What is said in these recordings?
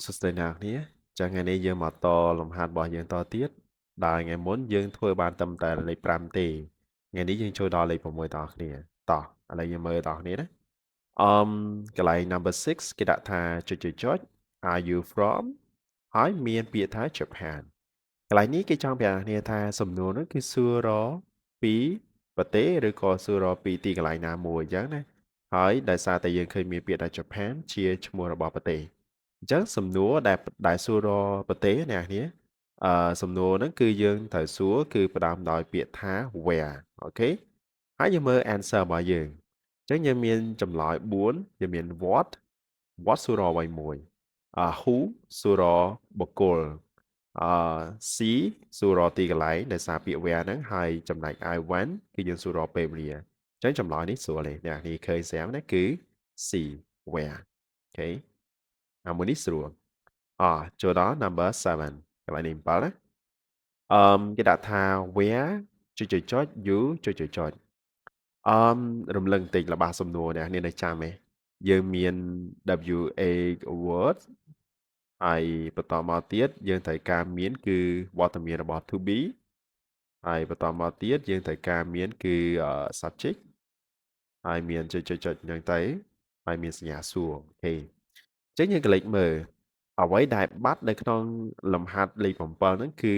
សួស្តីអ្នកនរគ្នាចា៎ថ្ងៃនេះយើងមកតលំហាត់របស់យើងតទៀតដែលថ្ងៃមុនយើងធ្វើបានត្រឹមតែលេខ5ទេថ្ងៃនេះយើងចូលដល់លេខ6តោះគ្នាតោះឥឡូវយើងមើលតោះគ្នាណាកន្លែង number 6គេដាក់ថាចុច Are you from ហើយមានពាក្យថា Japan កន្លែងនេះគេចង់ប្រាប់អ្នកគ្នាថាសំណួរនោះគឺសួររពីប្រទេសឬក៏សួររពីទីកន្លែងណាមួយអញ្ចឹងណាហើយដោយសារតែយើងឃើញមានពាក្យថា Japan ជាឈ្មោះរបស់ប្រទេសអញ្ចឹងសំណួរដែលសួររប្រទេសអ្នកនាងសំណួរហ្នឹងគឺយើងត្រូវសួរគឺផ្ដើមដោយពាក្យថា where អូខេហើយយើងមើល answer របស់យើងអញ្ចឹងយើងមានចម្លើយ4យើងមាន what សួររអ្វីមួយwho សួររបុគ្គលអឺ see សួររទីកន្លែងដោយសារពាក្យ where ហ្នឹងហើយចំណែក I went គឺយើងសួររពេលវេលាអញ្ចឹងចម្លើយនេះស្រួលទេអ្នកនាងឃើញស្រាប់ណាគឺ see where អូខេមួយនេះស្រួលចូលដល់ number 7កន្លែងនេះ7ណាគេដាក់ថា where ចុច you ចុចរំលឹកបន្តិចរបស់សំណួរអ្នកនាងនៅចាំទេយើងមាន WA word ហើយបន្តមកទៀតយើងត្រូវការមានគឺវត្តមានរបស់ to be ហើយបន្តមកទៀតយើងត្រូវការមានគឺ subject ហើយមានចុចហ្នឹងទៅហើយមានសញ្ញាសួរអូខេអញ្ចឹងយើងក៏លេចមើលអ្វីដែលបាត់នៅក្នុងលំហាត់លេខ7ហ្នឹងគឺ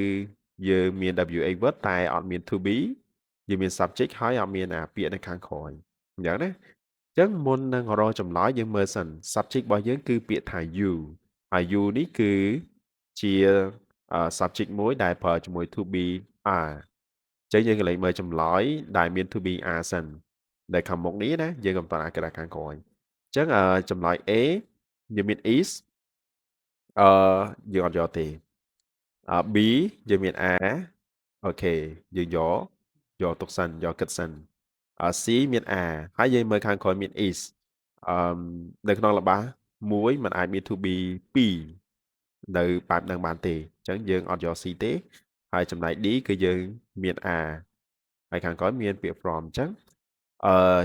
យើងមាន WA word តែអត់មាន to be យើងមាន subject ហើយអត់មានពាក្យនៅខាងក្រោយអញ្ចឹងណាអញ្ចឹងមុននឹងរកចម្លើយយើងមើលសិន subject របស់យើងគឺពាក្យថា you ហើយ you នេះគឺជា subject មួយដែលប្រើជាមួយ to be are អញ្ចឹងយើងក៏លេខមើលចម្លើយដែលមាន to be are សិនដែលខាងមុខនេះណាយើងកំពុងអាក្រាខាងក្រោយអញ្ចឹងចម្លើយ A យើងមាន is យើងអត់យកទេB យើងមាន are អូខេយើងយកទុកសិនយកគិតសិនC មាន are ហើយយើងមើលខាងក្រោយមាន is អឺនៅក្នុងល្បះមួយมันអាចមាន to be 2នៅបែបហ្នឹងបានទេអញ្ចឹងយើងអត់យក C ទេហើយចំណែក D គឺយើងមាន are ហើយខាងក្រោយមានពាក្យ from អញ្ចឹង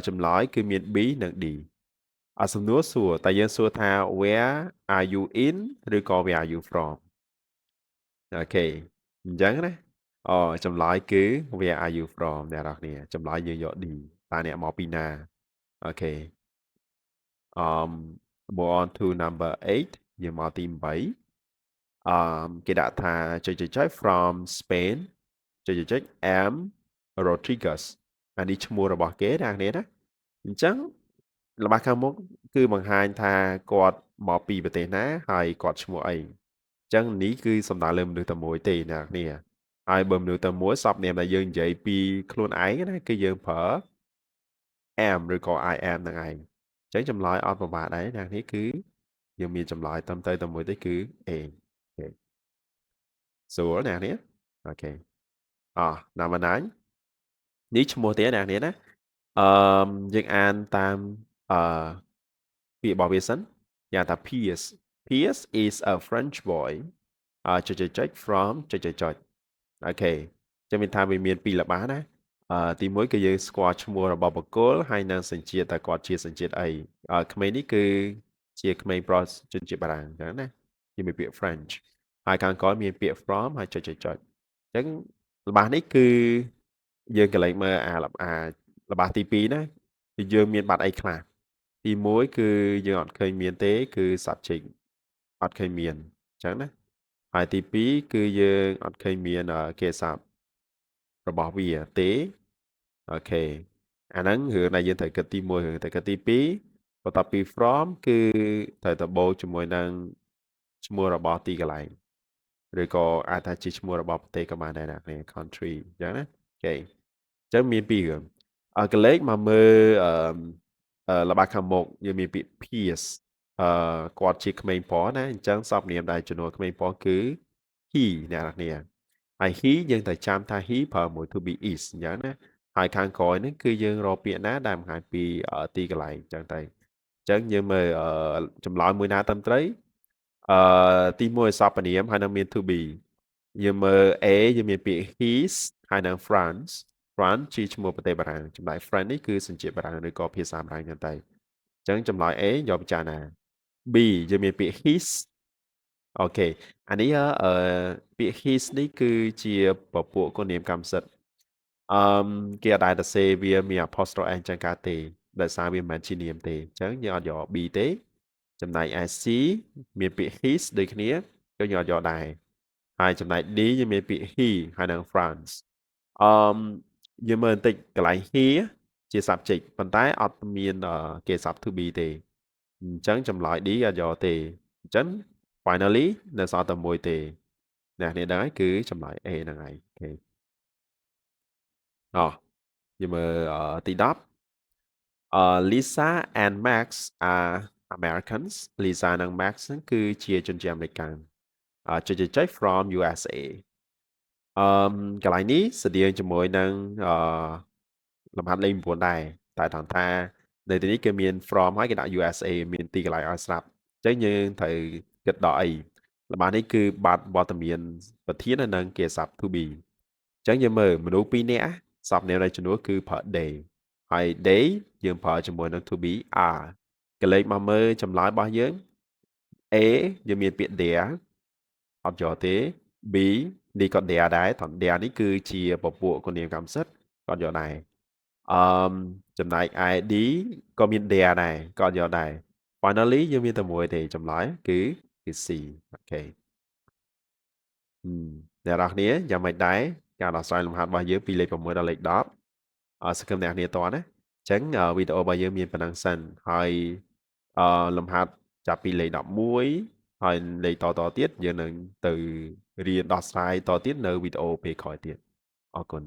ចម្លើយគឺមាន B និង D សំណួរសួរតែយើងសួរថា where are you in ឬក៏ where are you from អូខេអញ្ចឹងណាចម្លើយគឺ where are you from អ្នកនរគ្នាចម្លើយយើងយក D តើអ្នកមកពីណាអូខេmove on to number 8យើងមកទី8គេដាក់ថាចុច from Spain ចុច am Rodriguez អានេះឈ្មោះរបស់គេណាអ្នកណាអញ្ចឹងរបស់ខាងមុខគឺបង្ហាញថាគាត់មកពីប្រទេសណាហើយគាត់ឈ្មោះអីអញ្ចឹងនេះគឺសំដៅលើមនុស្សតែមួយទេអ្នកនាងហើយបើមនុស្សតែមួយសពនាមដែលយើងនិយាយពីខ្លួនឯងណាគឺយើងប្រើ am ឬក៏ I am ហ្នឹងឯងអញ្ចឹងចម្លើយអត់ប្រមាថដែរអ្នកនេះគឺយើងមានចម្លើយត្រឹមត្រូវតែមួយទេគឺ A អូខេស្រួលអ្នកនាងអូខេnumber 9នេះឈ្មោះទេអ្នកនាងណាយើងអានតាមអឺពាក្យរបស់វាសិនយ៉ាងថា Pierce is a French boy from អូខេចាំមានថាវាមានពីរល្បះណាទីមួយគឺយើងស្គាល់ឈ្មោះរបស់បុគ្គលហើយនិងសញ្ជាតិតែគាត់ជាសញ្ជាតិអីក្មេងនេះគឺជាក្មេងប្រុសជនជាតិបារាំងអញ្ចឹងណាជាមានពាក្យ French ហើយខាងក្រោយមានពាក្យ from ហើយអញ្ចឹងល្បះនេះគឺយើងកន្លែងមើលល្បះទី2ណាគឺយើងមានបាត់អីខ្លះទី1គឺយើងអត់ឃើញមានទេគឺ subject អត់ឃើញមានអញ្ចឹងណាហើយទី2គឺយើងអត់ឃើញមានគេស័ព្ទរបស់វាទេអូខេអាហ្នឹងរឿងដែលយើងត្រូវគិតទី1រឿងត្រូវគិតទី2បន្ទាប់ពី from គឺត្រូវទៅបូកជាមួយនឹងឈ្មោះរបស់ទីកន្លែងឬក៏អាចថាជាឈ្មោះរបស់ប្រទេសក៏បានដែរណាគ្នា country អញ្ចឹងណាអូខេអញ្ចឹងមានពីររឿងកលេចមកមើលល្បះខាងមុខយើងមានពាក្យ Pierce គាត់ជាក្មេងប្រុសណាអញ្ចឹងសពនាមដែលចំនួនក្មេងប្រុសគឺ he អ្នកនរគ្នាហើយ he យើងត្រូវចាំថា he ប្រើមួយ to be is អញ្ចឹងណាហើយខាងក្រោយហ្នឹងគឺយើងរកពាក្យណាដែលបង្ហាញពីទីកន្លែងអញ្ចឹងទៅអញ្ចឹងយើងមើលចម្លើយមួយណាត្រឹមត្រូវទី1សព្វនាមហើយនឹងមាន to be យើងមើល A យើងមានពាក្យ his ហើយនឹង France ជាឈ្មោះប្រទេសបារាំងចំណែក France នេះគឺសញ្ជាតិបារាំងឬក៏ភាសាបារាំងចឹងទៅអញ្ចឹងចម្លើយ A យកពិចារណា B យើងមានពាក្យ his អូខេអានេះពាក្យ his នេះគឺជាពពួកគុណនាមកម្មសិទ្ធិអឺគេអត់ដែលទៅសេវាមាន apostrophe n ចឹងកើតទេដោយសារវាមិនមែនជានាមទេអញ្ចឹងយើងអត់យក b ទេចំណែក c មានពាក្យ his ដូចគ្នាយើងអត់យកដែរហើយចំណែក d យើងមានពាក្យ he ហើយនិង France អឺយើងមើលបន្តិចកន្លែង here ជា subject ប៉ុន្តែអត់មានគេ sub to be ទេអញ្ចឹងចម្លើយ D អត់យកទេអញ្ចឹង finally នៅសល់តែមួយទេអ្នកនេះដឹងហើយគឺចម្លើយ A ហ្នឹងហើយអូខេអោះយើងមើលទី10 Lisa and Max are Americans Lisa និង Max ហ្នឹងគឺជាជនជាតិអាមេរិកចុចចុច from USA អឺកន្លែងនេះស្តៀងជាមួយនឹងលំហាត់លេខ9ដែរតែថងថានៅទីនេះគេមាន from ហើយគេដាក់ USA មានទីកន្លែងឲ្យស្រាប់អញ្ចឹងយើងត្រូវគិតដល់អីលំហាត់នេះគឺបាត់វត្តមានប្រធានហើយនិងគេស័ព្ទ to be អញ្ចឹងយើងមើលមនុស្ស2នាក់សព្វនាមនៃជំនួសគឺប្រើ they ហើយ they យើងប្រើជាមួយនឹង to be are កលេចមកមើលចម្លើយរបស់យើង A យើងមានពាក្យ there អត់យកទេ B នេះក៏ there ដែរថន there នេះគឺជាពពួកគុណនាមកម្មសិទ្ធិក៏យកដែរអឺចំណែក ID ក៏មាន there ដែរក៏យកដែរ finally យើងមានតែមួយទេចម្លើយគឺ C អូខេអ្នកនរគ្នាយ៉ាងម៉េចដែរការដោះស្រាយលំហាត់របស់យើងពីលេខ6ដល់លេខ10សង្ឃឹមអ្នកគ្នាតណាអញ្ចឹងវីដេអូរបស់យើងមានប៉ុណ្ណឹងសិនហើយលំហាត់ចាប់ពីលេខ11ហើយលេខតទៀតយើងនឹងទៅរៀនដោះស្រាយតទៀតនៅវីដេអូពេលក្រោយទៀតអរគុណ